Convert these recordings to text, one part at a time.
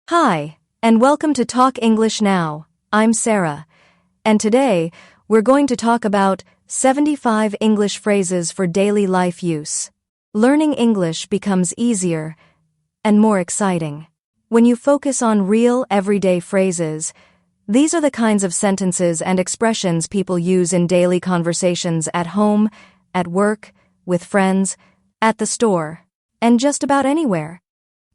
Hi, and welcome to Talk English Now. I'm Sarah, and today we're going to talk about 75 English phrases for daily life use. Learning English becomes easier and more exciting when you focus on real, everyday phrases. These are the kinds of sentences and expressions people use in daily conversations at home, at work, with friends, at the store, and just about anywhere.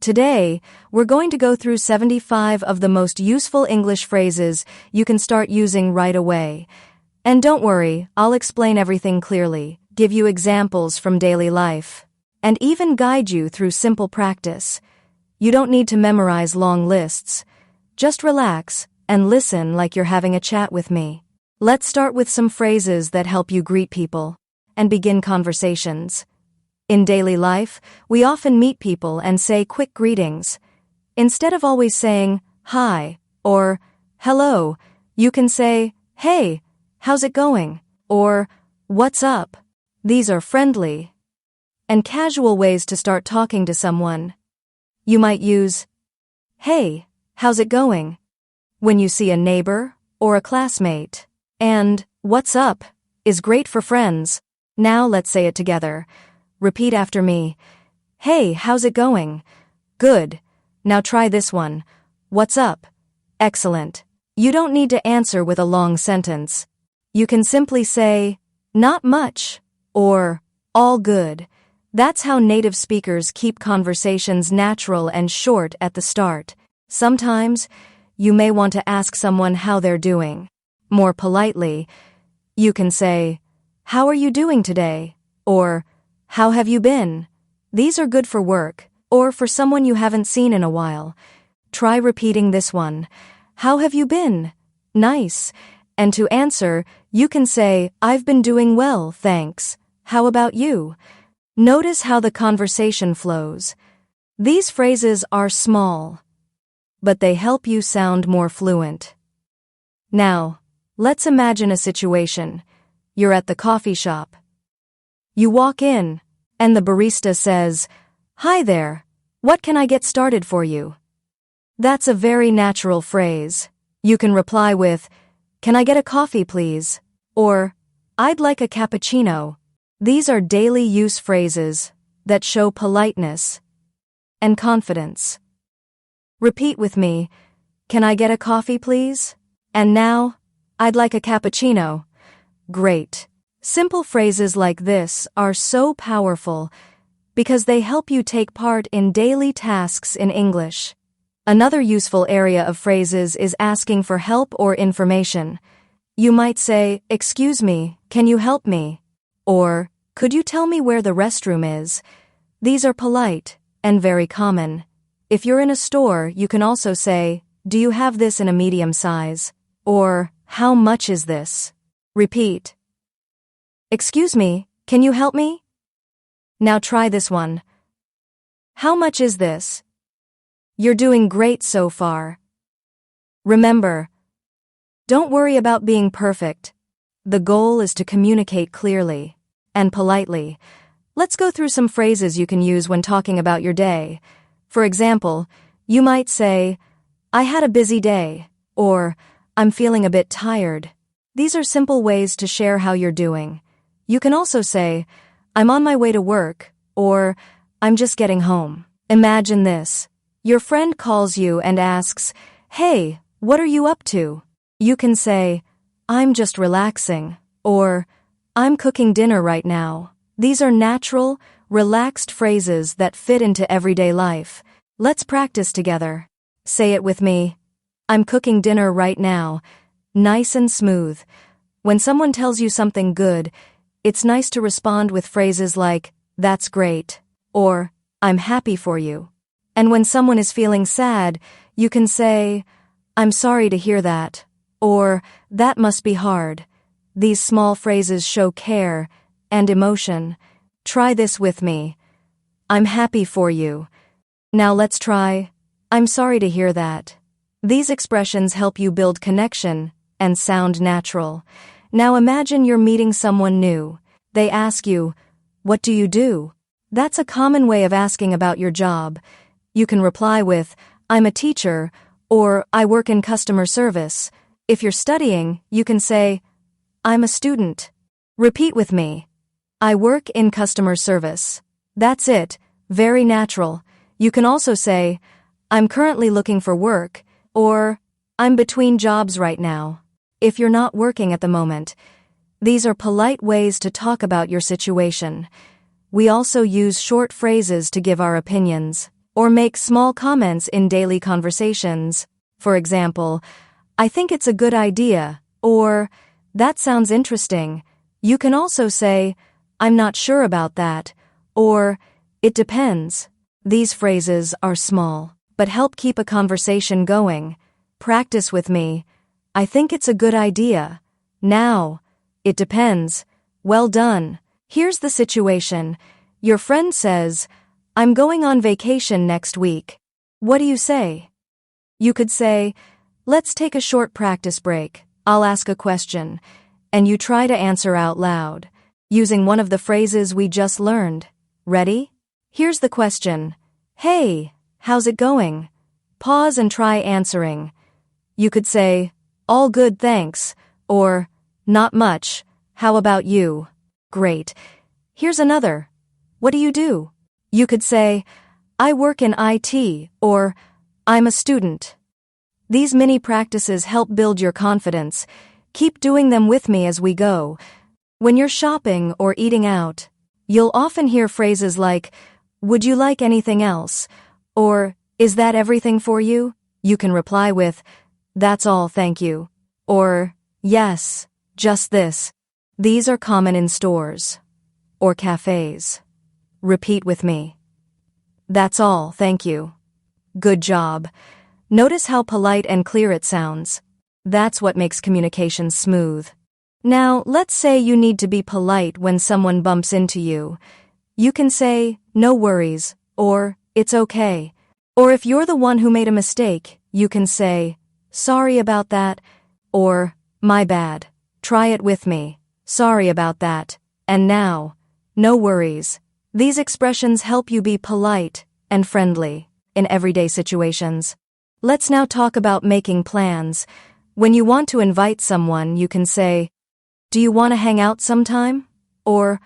Today, we're going to go through 75 of the most useful English phrases you can start using right away. And don't worry, I'll explain everything clearly, give you examples from daily life, and even guide you through simple practice. You don't need to memorize long lists. Just relax and listen like you're having a chat with me. Let's start with some phrases that help you greet people and begin conversations. In daily life, we often meet people and say quick greetings. Instead of always saying, hi, or hello, you can say, hey, how's it going? Or, what's up? These are friendly and casual ways to start talking to someone. You might use, hey, how's it going? When you see a neighbor or a classmate. And, what's up? Is great for friends. Now let's say it together. Repeat after me. Hey, how's it going? Good. Now try this one. What's up? Excellent. You don't need to answer with a long sentence. You can simply say, not much, or all good. That's how native speakers keep conversations natural and short at the start. Sometimes, you may want to ask someone how they're doing. More politely, you can say, how are you doing today? Or, how have you been? These are good for work, or for someone you haven't seen in a while. Try repeating this one. How have you been? Nice. And to answer, you can say, I've been doing well, thanks. How about you? Notice how the conversation flows. These phrases are small, but they help you sound more fluent. Now, let's imagine a situation. You're at the coffee shop. You walk in, and the barista says, hi there, what can I get started for you? That's a very natural phrase. You can reply with, can I get a coffee please? Or, I'd like a cappuccino. These are daily use phrases that show politeness and confidence. Repeat with me, can I get a coffee please? And now, I'd like a cappuccino. Great. Simple phrases like this are so powerful because they help you take part in daily tasks in English. Another useful area of phrases is asking for help or information. You might say, excuse me, can you help me? Or, could you tell me where the restroom is? These are polite and very common. If you're in a store, you can also say, do you have this in a medium size? Or, how much is this? Repeat. Excuse me, can you help me? Now try this one. How much is this? You're doing great so far. Remember, don't worry about being perfect. The goal is to communicate clearly and politely. Let's go through some phrases you can use when talking about your day. For example, you might say, I had a busy day, or I'm feeling a bit tired. These are simple ways to share how you're doing. You can also say, I'm on my way to work, or I'm just getting home. Imagine this. Your friend calls you and asks, hey, what are you up to? You can say, I'm just relaxing, or I'm cooking dinner right now. These are natural, relaxed phrases that fit into everyday life. Let's practice together. Say it with me. I'm cooking dinner right now. Nice and smooth. When someone tells you something good, it's nice to respond with phrases like, that's great, or, I'm happy for you. And when someone is feeling sad, you can say, I'm sorry to hear that, or, that must be hard. These small phrases show care and emotion. Try this with me. I'm happy for you. Now let's try, I'm sorry to hear that. These expressions help you build connection and sound natural. Now imagine you're meeting someone new. They ask you, what do you do? That's a common way of asking about your job. You can reply with, I'm a teacher, or I work in customer service. If you're studying, you can say, I'm a student. Repeat with me. I work in customer service. That's it, very natural. You can also say, I'm currently looking for work, or I'm between jobs right now. If you're not working at the moment. These are polite ways to talk about your situation. We also use short phrases to give our opinions, or make small comments in daily conversations. For example, I think it's a good idea, or that sounds interesting. You can also say, I'm not sure about that, or it depends. These phrases are small, but help keep a conversation going. Practice with me. I think it's a good idea. Now, it depends. Well done. Here's the situation. Your friend says, I'm going on vacation next week. What do you say? You could say, let's take a short practice break. I'll ask a question, and you try to answer out loud, using one of the phrases we just learned. Ready? Here's the question. Hey, how's it going? Pause and try answering. You could say, all good, thanks, or not much. How about you? Great. Here's another. What do you do? You could say, I work in IT, or I'm a student. These mini practices help build your confidence. Keep doing them with me as we go. When you're shopping or eating out, you'll often hear phrases like, would you like anything else? Or, is that everything for you? You can reply with, that's all, thank you. Or, yes, just this. These are common in stores or cafes. Repeat with me. That's all, thank you. Good job. Notice how polite and clear it sounds. That's what makes communication smooth. Now, let's say you need to be polite when someone bumps into you. You can say, no worries, or it's okay. Or if you're the one who made a mistake, you can say, sorry about that, or my bad. Try it with me. Sorry about that. And now, no worries. These expressions help you be polite and friendly in everyday situations. Let's now talk about making plans. When you want to invite someone, you can say, do you want to hang out sometime? Or,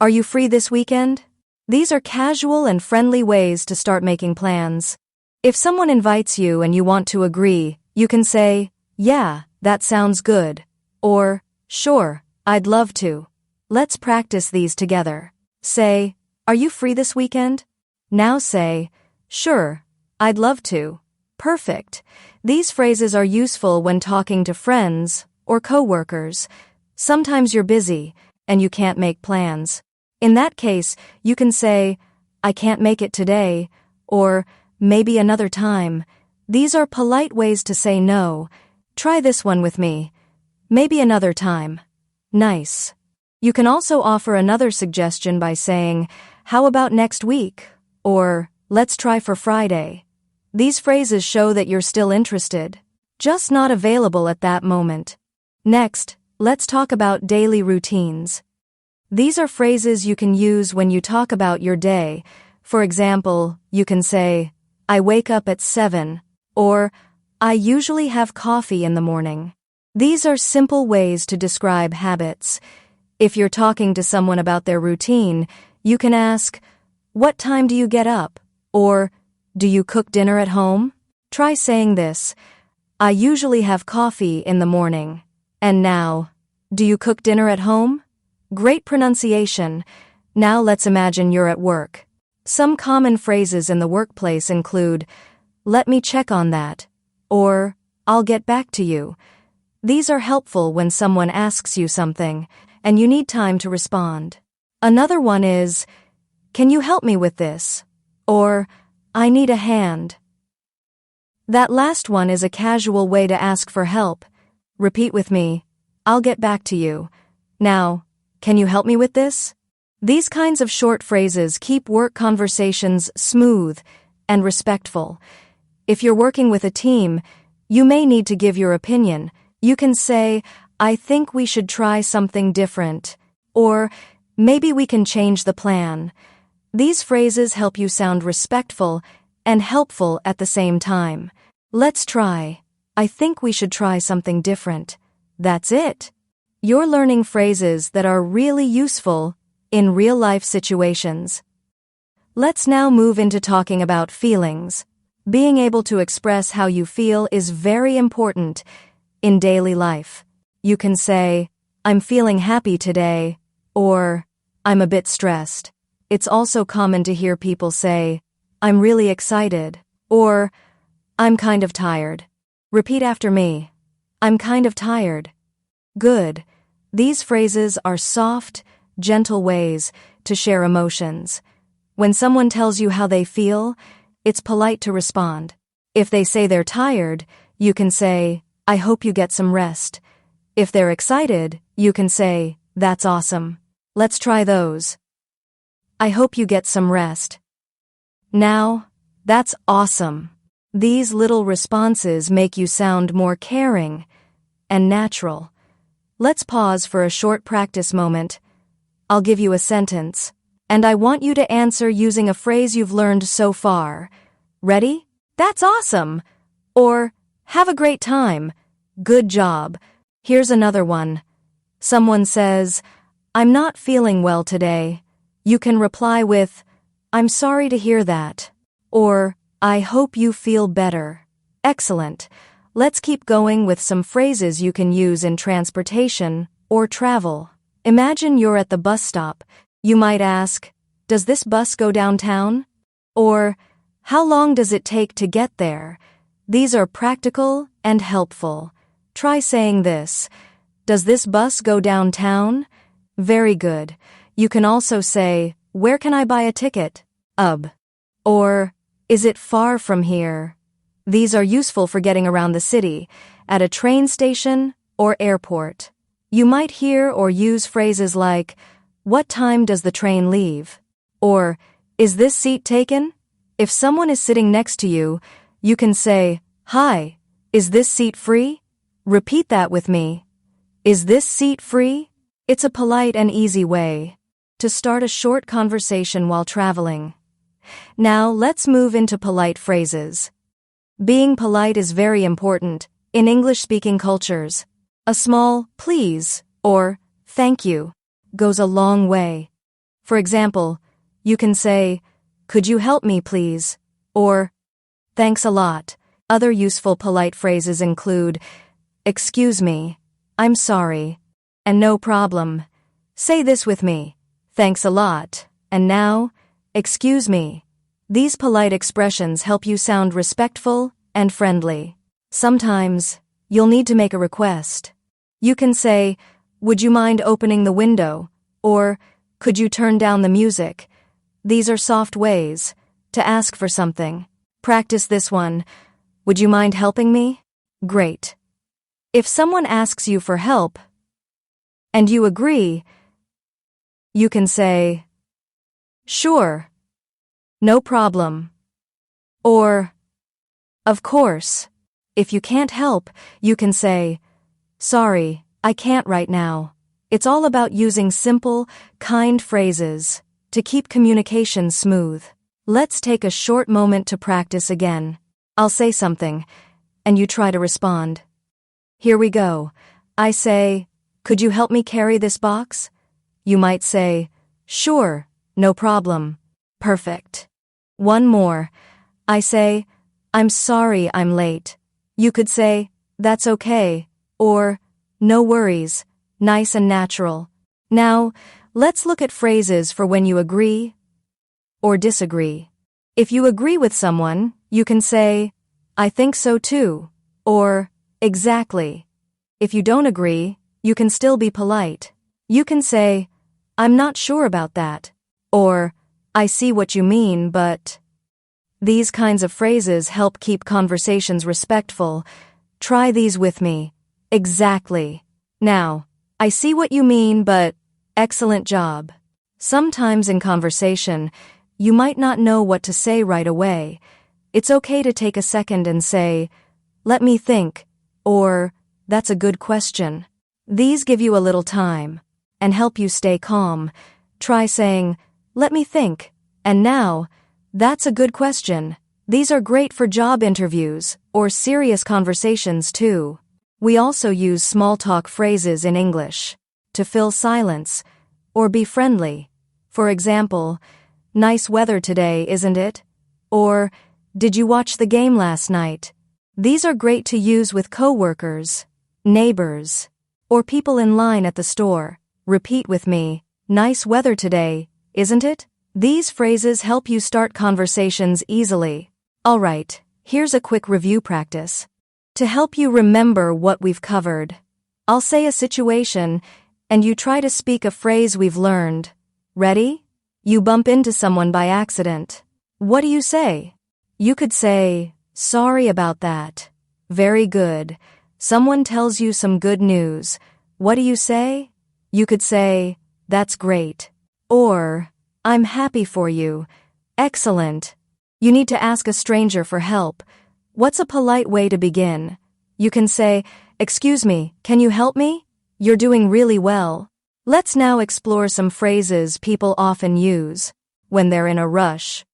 are you free this weekend? These are casual and friendly ways to start making plans. If someone invites you and you want to agree, you can say, yeah, that sounds good. Or, sure, I'd love to. Let's practice these together. Say, are you free this weekend? Now say, sure, I'd love to. Perfect. These phrases are useful when talking to friends or coworkers. Sometimes you're busy and you can't make plans. In that case, you can say, I can't make it today, or maybe another time. These are polite ways to say no. Try this one with me. Maybe another time. Nice. You can also offer another suggestion by saying, how about next week? Or, let's try for Friday. These phrases show that you're still interested, just not available at that moment. Next, let's talk about daily routines. These are phrases you can use when you talk about your day. For example, you can say, I wake up at 7, or I usually have coffee in the morning. These are simple ways to describe habits. If you're talking to someone about their routine, you can ask, what time do you get up? Or, do you cook dinner at home? Try saying this, I usually have coffee in the morning. And now, do you cook dinner at home? Great pronunciation. Now let's imagine you're at work. Some common phrases in the workplace include, let me check on that, or I'll get back to you. These are helpful when someone asks you something, and you need time to respond. Another one is, can you help me with this? Or, I need a hand. That last one is a casual way to ask for help. Repeat with me, I'll get back to you. Now, can you help me with this? These kinds of short phrases keep work conversations smooth and respectful. If you're working with a team, you may need to give your opinion. You can say, I think we should try something different, or maybe we can change the plan. These phrases help you sound respectful and helpful at the same time. Let's try. I think we should try something different. That's it. You're learning phrases that are really useful in real-life situations. Let's now move into talking about feelings. Being able to express how you feel is very important in daily life. You can say, I'm feeling happy today, or I'm a bit stressed. It's also common to hear people say, I'm really excited, or I'm kind of tired. Repeat after me. I'm kind of tired. Good. These phrases are soft, gentle ways to share emotions. When someone tells you how they feel, it's polite to respond. If they say they're tired, you can say, I hope you get some rest. If they're excited, you can say, that's awesome. Let's try those. I hope you get some rest. Now, that's awesome. These little responses make you sound more caring and natural. Let's pause for a short practice moment. I'll give you a sentence, and I want you to answer using a phrase you've learned so far. Ready? That's awesome. Or, have a great time. Good job. Here's another one. Someone says, I'm not feeling well today. You can reply with, I'm sorry to hear that. Or, I hope you feel better. Excellent. Let's keep going with some phrases you can use in transportation or travel. Imagine you're at the bus stop. You might ask, does this bus go downtown? Or, how long does it take to get there? These are practical and helpful. Try saying this. Does this bus go downtown? Very good. You can also say, where can I buy a ticket? Or, is it far from here? These are useful for getting around the city, at a train station or airport. You might hear or use phrases like, what time does the train leave? Or, is this seat taken? If someone is sitting next to you, you can say, hi, is this seat free? Repeat that with me. Is this seat free? It's a polite and easy way to start a short conversation while traveling. Now let's move into polite phrases. Being polite is very important in English-speaking cultures. A small please or thank you goes a long way. For example, you can say, could you help me please? Or, thanks a lot. Other useful polite phrases include, excuse me, I'm sorry, and no problem. Say this with me, thanks a lot, and now, excuse me. These polite expressions help you sound respectful and friendly. Sometimes, you'll need to make a request. You can say, would you mind opening the window? Or, could you turn down the music? These are soft ways to ask for something. Practice this one. Would you mind helping me? Great. If someone asks you for help, and you agree, you can say, sure, no problem. Or, of course. If you can't help, you can say, sorry, I can't right now. It's all about using simple, kind phrases to keep communication smooth. Let's take a short moment to practice again. I'll say something, and you try to respond. Here we go. I say, could you help me carry this box? You might say, sure, no problem. Perfect. One more. I say, I'm sorry I'm late. You could say, that's okay, or, no worries, nice and natural. Now, let's look at phrases for when you agree or disagree. If you agree with someone, you can say, I think so too, or, exactly. If you don't agree, you can still be polite. You can say, I'm not sure about that, or, I see what you mean, but... These kinds of phrases help keep conversations respectful. Try these with me. Exactly. Now, I see what you mean, but excellent job. Sometimes in conversation, you might not know what to say right away. It's okay to take a second and say, let me think, or, that's a good question. These give you a little time and help you stay calm. Try saying, let me think, and now, that's a good question. These are great for job interviews or serious conversations too. We also use small talk phrases in English to fill silence or be friendly. For example, nice weather today, isn't it? Or, did you watch the game last night? These are great to use with coworkers, neighbors, or people in line at the store. Repeat with me, nice weather today, isn't it? These phrases help you start conversations easily. Alright, here's a quick review practice. To help you remember what we've covered, I'll say a situation, and you try to speak a phrase we've learned. Ready? You bump into someone by accident. What do you say? You could say, sorry about that. Very good. Someone tells you some good news. What do you say? You could say, that's great. Or, I'm happy for you. Excellent. You need to ask a stranger for help. What's a polite way to begin? You can say, excuse me, can you help me? You're doing really well. Let's now explore some phrases people often use when they're in a rush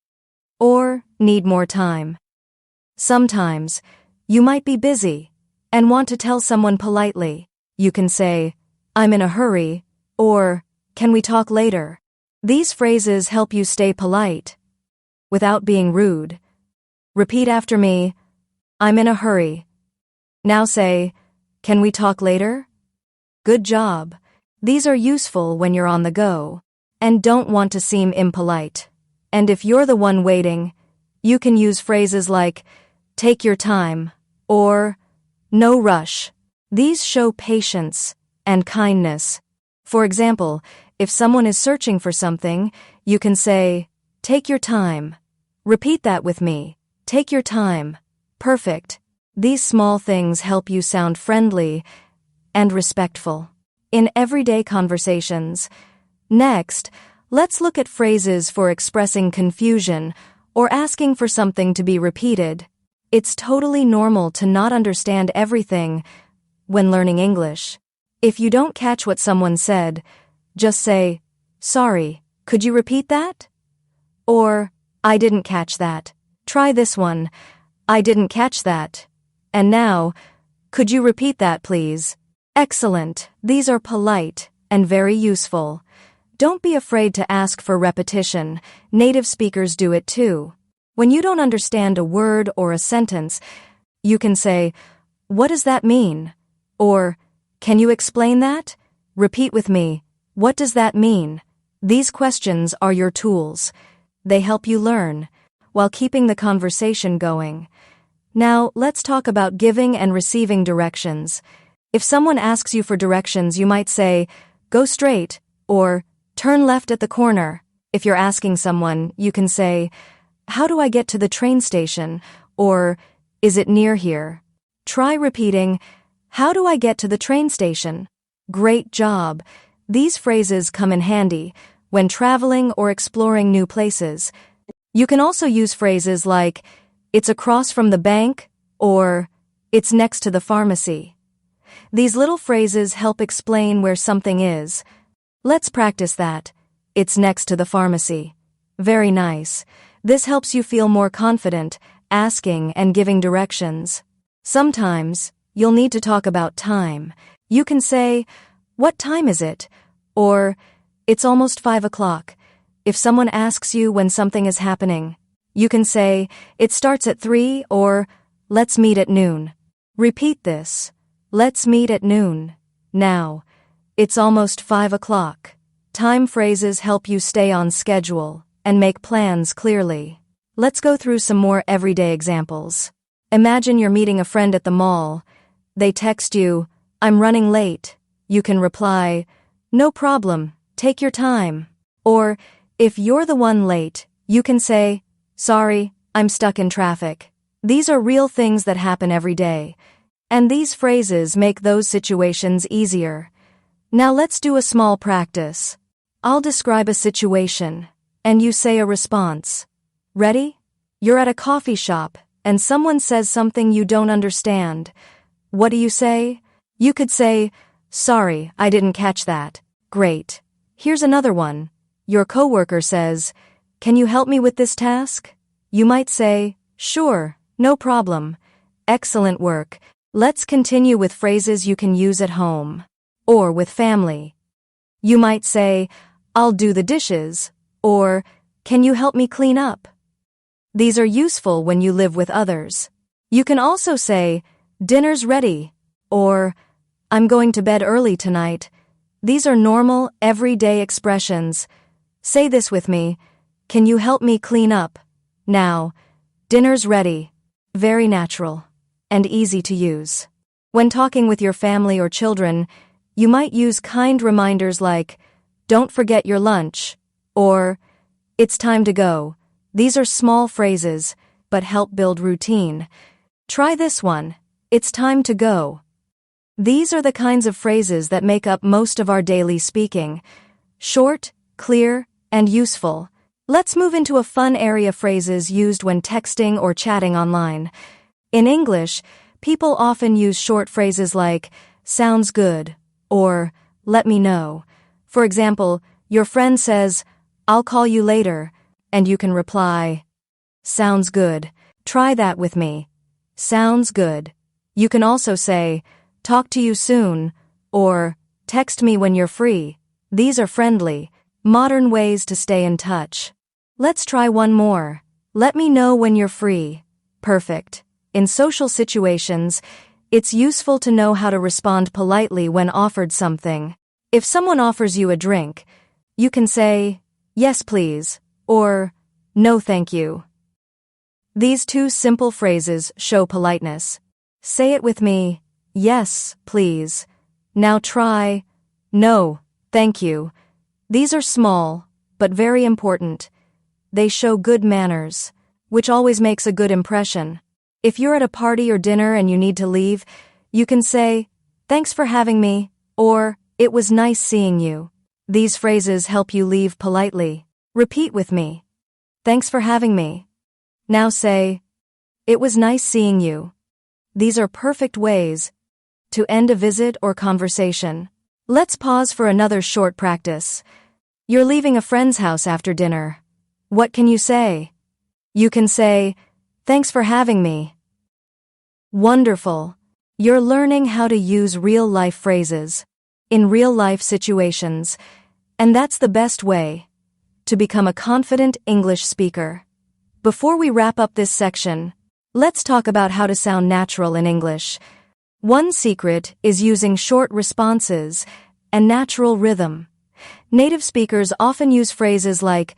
or need more time. Sometimes, you might be busy and want to tell someone politely. You can say, I'm in a hurry, or, can we talk later? These phrases help you stay polite without being rude. Repeat after me, I'm in a hurry. Now say, can we talk later? Good job. These are useful when you're on the go and don't want to seem impolite. And if you're the one waiting, you can use phrases like, take your time, or, no rush. These show patience and kindness. For example, if someone is searching for something, you can say, take your time. Repeat that with me. Take your time. Perfect. These small things help you sound friendly and respectful in everyday conversations. Next, let's look at phrases for expressing confusion or asking for something to be repeated. It's totally normal to not understand everything when learning English. If you don't catch what someone said, just say, sorry, could you repeat that? Or, I didn't catch that. Try this one. I didn't catch that. And now, could you repeat that, please? Excellent. These are polite and very useful. Don't be afraid to ask for repetition. Native speakers do it too. When you don't understand a word or a sentence, you can say, what does that mean? Or, can you explain that? Repeat with me, what does that mean? These questions are your tools. They help you learn while keeping the conversation going. Now, let's talk about giving and receiving directions. If someone asks you for directions, you might say, go straight, or turn left at the corner. If you're asking someone, you can say, how do I get to the train station? Or, is it near here? Try repeating, how do I get to the train station? Great job. These phrases come in handy when traveling or exploring new places. You can also use phrases like, it's across from the bank, or it's next to the pharmacy. These little phrases help explain where something is. Let's practice that. It's next to the pharmacy. Very nice. This helps you feel more confident, asking and giving directions. Sometimes, you'll need to talk about time. You can say, what time is it? Or, it's almost 5 o'clock. If someone asks you when something is happening, you can say, it starts at 3, or, let's meet at noon. Repeat this. Let's meet at noon. Now, it's almost 5 o'clock. Time phrases help you stay on schedule and make plans clearly. Let's go through some more everyday examples. Imagine you're meeting a friend at the mall. They text you, I'm running late. You can reply, no problem, take your time. Or, if you're the one late, you can say, sorry, I'm stuck in traffic. These are real things that happen every day. And these phrases make those situations easier. Now let's do a small practice. I'll describe a situation, and you say a response. Ready? You're at a coffee shop, and someone says something you don't understand. What do you say? You could say, sorry, I didn't catch that. Great. Here's another one. Your coworker says, can you help me with this task? You might say, Sure, no problem. Excellent work. Let's continue with phrases you can use at home or with family. You might say, I'll do the dishes, or can you help me clean up? These are useful when you live with others. You can also say, dinner's ready, or I'm going to bed early tonight. These are normal, everyday expressions. Say this with me. Can you help me clean up? Now, dinner's ready. Very natural and easy to use. When talking with your family or children, you might use kind reminders like, don't forget your lunch, or it's time to go. These are small phrases, but help build routine. Try this one. It's time to go. These are the kinds of phrases that make up most of our daily speaking. Short, clear, and useful. Let's move into a fun area: phrases used when texting or chatting online. In English, people often use short phrases like, sounds good, or let me know. For example, your friend says, I'll call you later, and you can reply, sounds good. Try that with me. Sounds good. You can also say, talk to you soon, or text me when you're free. These are friendly, modern ways to stay in touch. Let's try one more. Let me know when you're free. Perfect. In social situations, it's useful to know how to respond politely when offered something. If someone offers you a drink, you can say, yes please, or no thank you. These two simple phrases show politeness. Say it with me, yes, please. Now try, no, thank you. These are small, but very important. They show good manners, which always makes a good impression. If you're at a party or dinner and you need to leave, you can say, thanks for having me, or it was nice seeing you. These phrases help you leave politely. Repeat with me. Thanks for having me. Now say, it was nice seeing you. These are perfect ways to end a visit or conversation. Let's pause for another short practice. You're leaving a friend's house after dinner. What can you say? You can say, thanks for having me. Wonderful. You're learning how to use real-life phrases in real-life situations, and that's the best way to become a confident English speaker. Before we wrap up this section, let's talk about how to sound natural in English. One secret is using short responses and natural rhythm. Native speakers often use phrases like,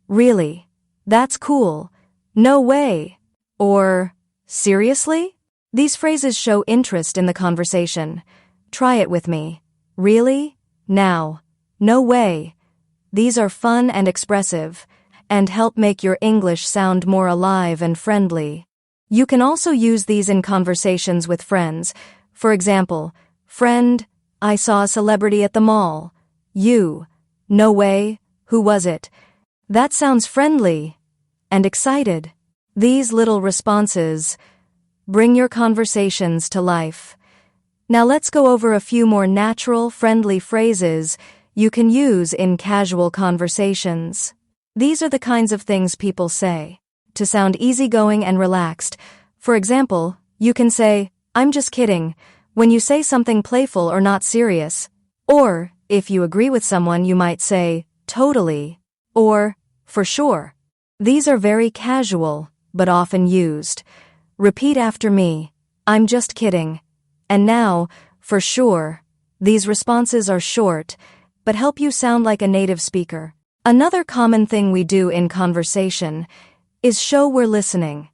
really, that's cool, no way, or seriously? These phrases show interest in the conversation. Try it with me. Really? Now. No way. These are fun and expressive, and help make your English sound more alive and friendly. You can also use these in conversations with friends. For example, friend, I saw a celebrity at the mall. You, no way, who was it? That sounds friendly and excited. These little responses bring your conversations to life. Now let's go over a few more natural, friendly phrases you can use in casual conversations. These are the kinds of things people say to sound easygoing and relaxed. For example, you can say, I'm just kidding, when you say something playful or not serious. Or, if you agree with someone, you might say, totally, or, for sure. These are very casual, but often used. Repeat after me, I'm just kidding. And now, for sure. These responses are short, but help you sound like a native speaker. Another common thing we do in conversation is show we're listening.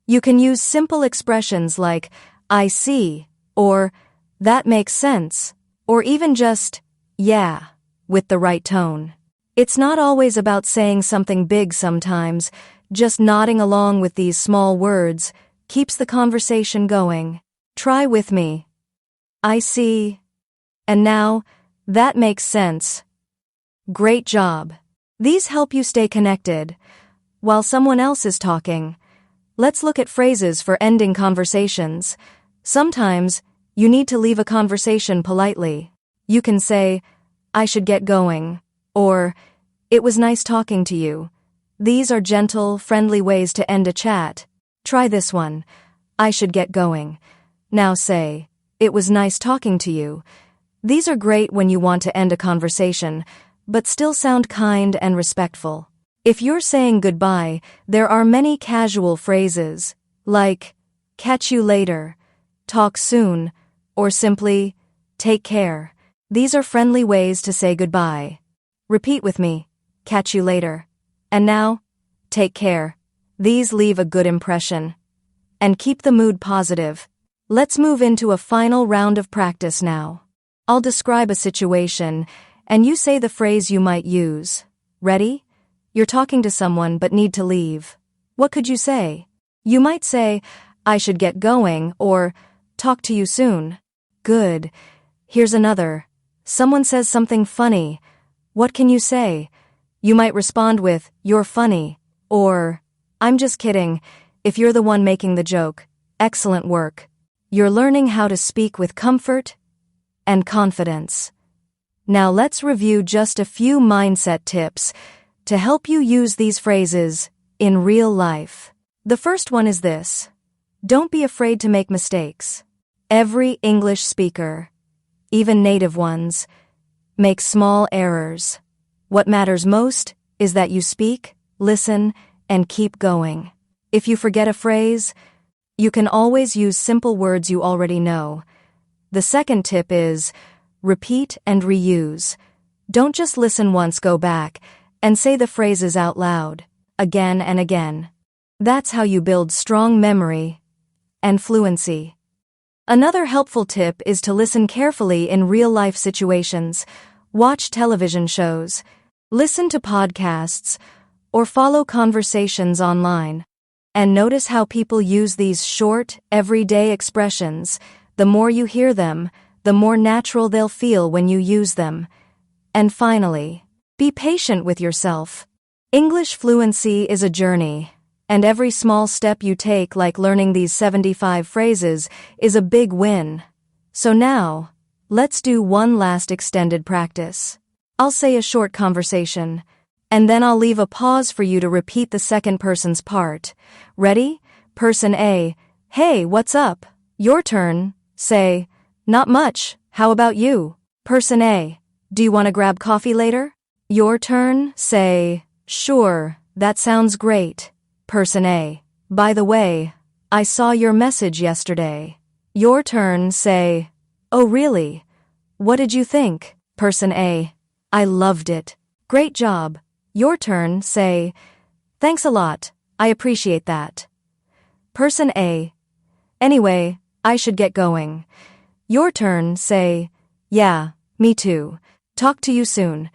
You can use simple expressions like, I see, or that makes sense, or even just, yeah, with the right tone. It's not always about saying something big sometimes. Just nodding along with these small words keeps the conversation going. Try with me. I see. And now, that makes sense. Great job. These help you stay connected while someone else is talking. Let's look at phrases for ending conversations. Sometimes, you need to leave a conversation politely. You can say, I should get going, or, it was nice talking to you. These are gentle, friendly ways to end a chat. Try this one. I should get going. Now say, it was nice talking to you. These are great when you want to end a conversation, but still sound kind and respectful. If you're saying goodbye, there are many casual phrases, like, catch you later, talk soon, or simply, take care. These are friendly ways to say goodbye. Repeat with me, catch you later. And now, take care. These leave a good impression. And keep the mood positive. Let's move into a final round of practice now. I'll describe a situation, and you say the phrase you might use. Ready? You're talking to someone but need to leave. What could you say? You might say, I should get going, or talk to you soon. Good. Here's another. Someone says something funny. What can you say? You might respond with, you're funny, or, I'm just kidding, if you're the one making the joke. Excellent work. You're learning how to speak with comfort and confidence. Now let's review just a few mindset tips to help you use these phrases in real life. The first one is this. Don't be afraid to make mistakes. Every English speaker, even native ones, make small errors. What matters most is that you speak, listen, and keep going. If you forget a phrase, you can always use simple words you already know. The second tip is, repeat and reuse. Don't just listen once, go back, and say the phrases out loud, again and again. That's how you build strong memory and fluency. Another helpful tip is to listen carefully in real-life situations. Watch television shows, listen to podcasts, or follow conversations online. And notice how people use these short, everyday expressions. The more you hear them, the more natural they'll feel when you use them. And finally, be patient with yourself. English fluency is a journey, and every small step you take, like learning these 75 phrases, is a big win. So now, let's do one last extended practice. I'll say a short conversation, and then I'll leave a pause for you to repeat the second person's part. Ready? Person A, hey, what's up? Your turn. Say, not much, how about you? Person A, do you want to grab coffee later? Your turn. Say, sure, that sounds great. Person A, by the way, I saw your message yesterday. Your turn. Say, oh really? What did you think? Person A, I loved it. Great job. Your turn. Say, thanks a lot, I appreciate that. Person A, anyway, I should get going. Your turn. Say, yeah, me too. Talk to you soon.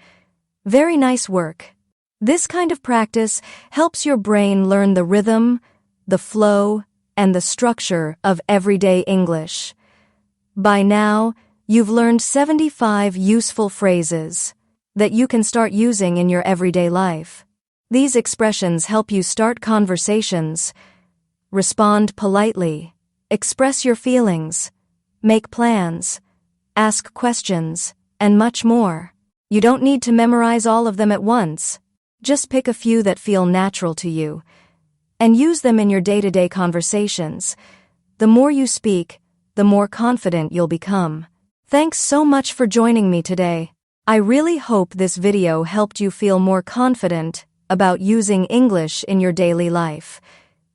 Very nice work. This kind of practice helps your brain learn the rhythm, the flow, and the structure of everyday English. By now, you've learned 75 useful phrases that you can start using in your everyday life. These expressions help you start conversations, respond politely, express your feelings, make plans, ask questions, and much more. You don't need to memorize all of them at once. Just pick a few that feel natural to you and use them in your day-to-day conversations. The more you speak, the more confident you'll become. Thanks so much for joining me today. I really hope this video helped you feel more confident about using English in your daily life.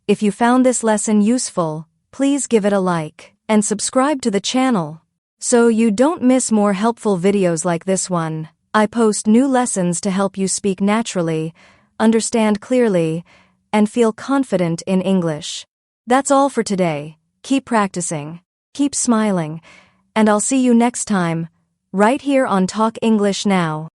If you found this lesson useful, please give it a like and subscribe to the channel so you don't miss more helpful videos like this one. I post new lessons to help you speak naturally, understand clearly, and feel confident in English. That's all for today. Keep practicing, keep smiling, and I'll see you next time, right here on Talk English Now.